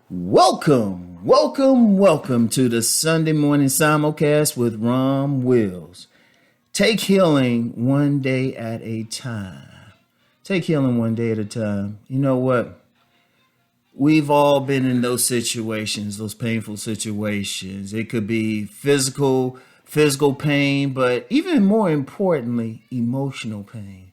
Welcome to the Sunday morning simulcast with Rom Wills. Take healing one day at a time. Take healing one day at a time. You know what? We've all been in those situations, those painful situations. It could be physical pain, but even more importantly, emotional pain.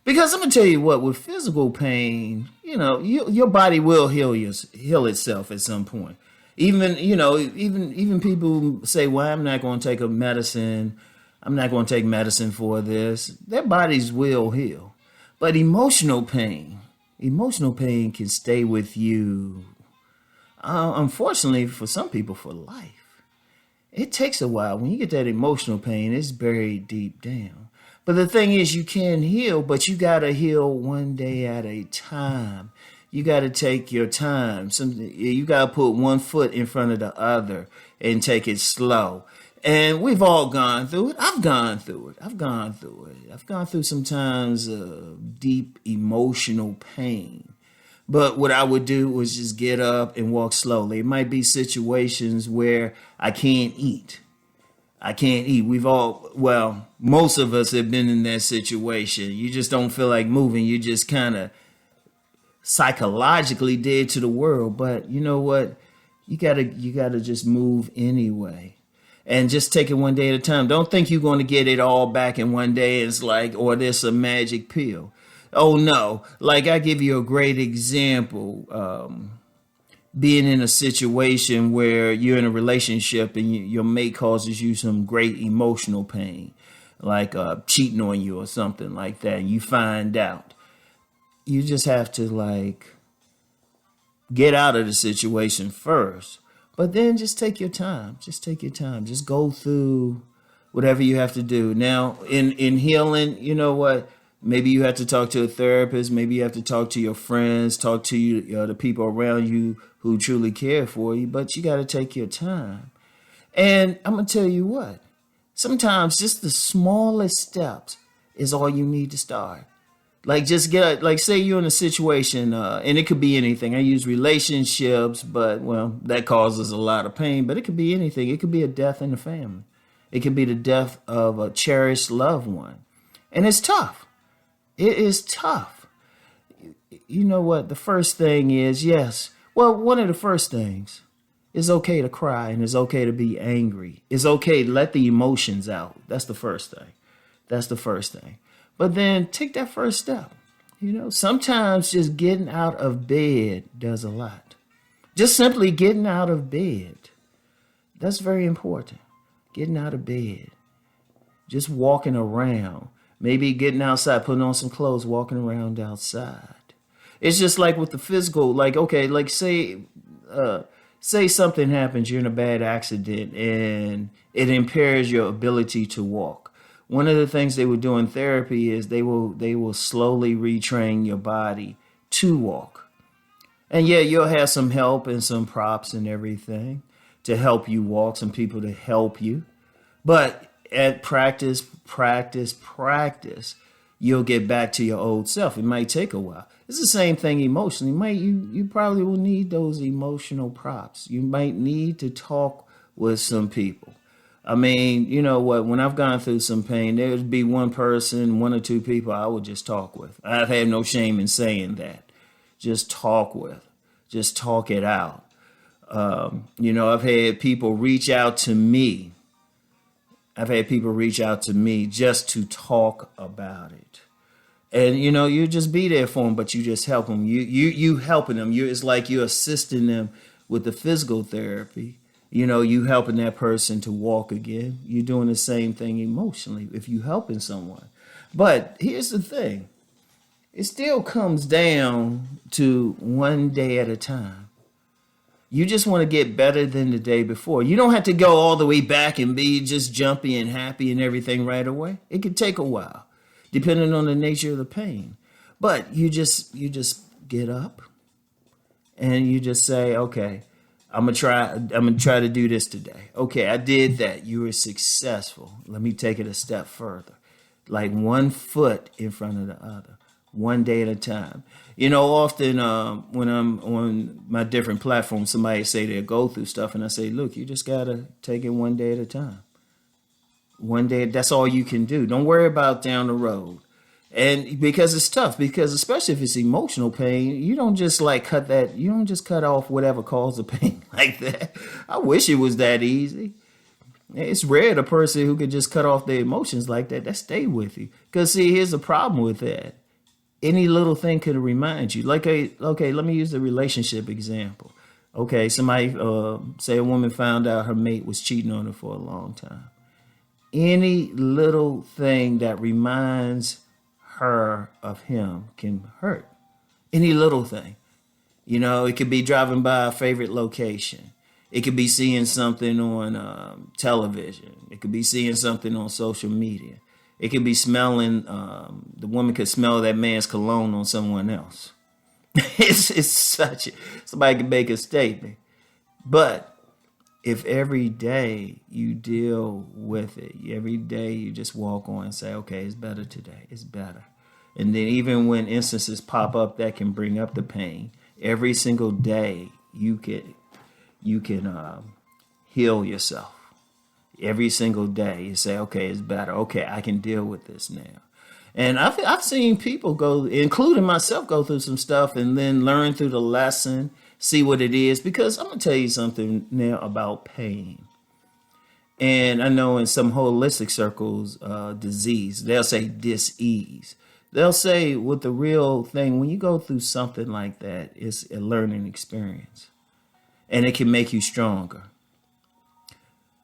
Because I'm gonna tell you what, with physical pain, your body will heal itself at some point. Even people say, "Well, I'm not going to take a medicine. I'm not going to take medicine for this." Their bodies will heal, but emotional pain can stay with you. Unfortunately, for some people, for life. It takes a while. When you get that emotional pain, it's buried deep down. But the thing is, you can heal, but you got to heal one day at a time. You got to take your time. You got to put one foot in front of the other and take it slow. And we've all gone through it. I've gone through it. I've gone through sometimes deep emotional pain. But what I would do was just get up and walk slowly. It might be situations where I can't eat. Most of us have been in that situation. You just don't feel like moving. You just kind of psychologically dead to the world. But you know what? You gotta just move anyway. And just take it one day at a time. Don't think you're going to get it all back in one day. It's like, or there's a magic pill. Oh no. Like, I give you a great example. Being in a situation where you're in a relationship and your mate causes you some great emotional pain, like cheating on you or something like that, and you find out. You just have to get out of the situation first, but then just take your time. Just go through whatever you have to do. Now, in healing, you know what? Maybe you have to talk to a therapist. Maybe you have to talk to your friends, talk to the people around you who truly care for you. But you got to take your time. And I'm going to tell you what, sometimes just the smallest steps is all you need to start. Say you're in a situation, and it could be anything. I use relationships, but, well, that causes a lot of pain. But it could be anything. It could be a death in the family. It could be the death of a cherished loved one. And it's tough. It is tough. You know what? The first thing is, one of the first things, it's okay to cry and it's okay to be angry. It's okay to let the emotions out. That's the first thing. But then take that first step. Sometimes just getting out of bed does a lot. Just simply getting out of bed. That's very important. Getting out of bed. Just walking around. Maybe getting outside, putting on some clothes, walking around outside. It's just like with the physical, say something happens, you're in a bad accident and it impairs your ability to walk. One of the things they will do in therapy is they will slowly retrain your body to walk. And yeah, you'll have some help and some props and everything to help you walk, some people to help you. But at practice, you'll get back to your old self. It might take a while. It's the same thing emotionally. You probably will need those emotional props. You might need to talk with some people. I mean, you know what? When I've gone through some pain, there would be one person, one or two people I would just talk with. I've had no shame in saying that. Just talk with. Just talk it out. I've had people reach out to me. Just to talk about it. And, you just be there for them, but you just help them. You helping them. It's like you're assisting them with the physical therapy. You helping that person to walk again. You're doing the same thing emotionally if you helping someone. But here's the thing. It still comes down to one day at a time. You just want to get better than the day before. You don't have to go all the way back and be just jumpy and happy and everything right away. It could take a while, depending on the nature of the pain. But you just get up and you just say, okay, I'm gonna try to do this today. Okay, I did that. You were successful. Let me take it a step further. Like one foot in front of the other. one day at a time. You know, often when I'm on my different platforms, somebody say they'll go through stuff, and I say, look, you just gotta take it one day at a time. One day, that's all you can do. Don't worry about down the road. And because it's tough, because especially if it's emotional pain, you don't just like cut that, you don't just cut off whatever caused the pain like that. I wish it was that easy. It's rare the person who could just cut off their emotions like that stay with you. Because see, here's the problem with that. Any little thing could remind you. Like, okay, let me use the relationship example. Okay, somebody, say a woman found out her mate was cheating on her for a long time. Any little thing that reminds her of him can hurt. Any little thing. You know, it could be driving by a favorite location. It could be seeing something on television. It could be seeing something on social media. It could be smelling, the woman could smell that man's cologne on someone else. It's somebody can make a statement. But if every day you deal with it, every day you just walk on and say, okay, it's better today, it's better. And then even when instances pop up that can bring up the pain, every single day you can heal yourself. Every single day you say, okay, it's better. Okay, I can deal with this now. And I've seen people go, including myself, go through some stuff and then learn through the lesson, see what it is. Because I'm going to tell you something now about pain. And I know in some holistic circles, disease, they'll say dis-ease. They'll say with the real thing, when you go through something like that, it's a learning experience. And it can make you stronger.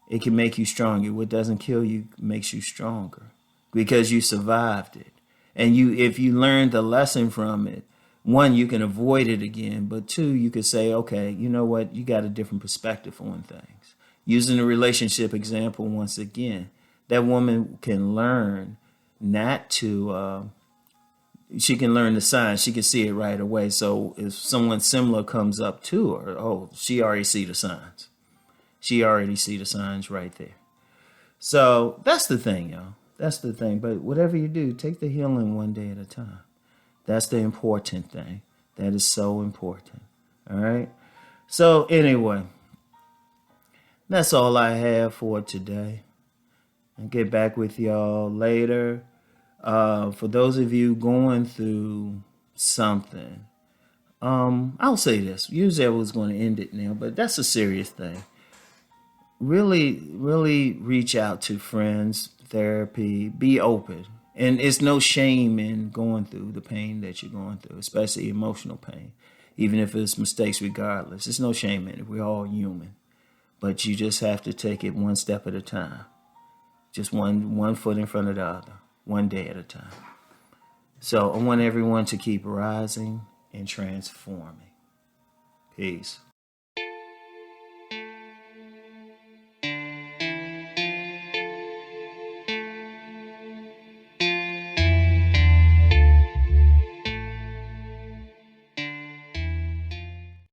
It can make you stronger. What doesn't kill you makes you stronger because you survived it. And if you learned the lesson from it, one, you can avoid it again. But two, you could say, okay, you know what? You got a different perspective on things. Using the relationship example once again, that woman can learn not to, she can learn the signs. She can see it right away. So if someone similar comes up to her, oh, she already see the signs. She already see the signs right there. So that's the thing, y'all. That's the thing. But whatever you do, take the healing one day at a time. That's the important thing. That is so important. All right. So anyway, that's all I have for today. I'll get back with y'all later. For those of you going through something, I'll say this. Usually I was going to end it now, but that's a serious thing. Really, really reach out to friends, therapy, be open. And it's no shame in going through the pain that you're going through, especially emotional pain, even if it's mistakes regardless. There's no shame in it. We're all human. But you just have to take it one step at a time. Just one foot in front of the other, one day at a time. So I want everyone to keep rising and transforming. Peace.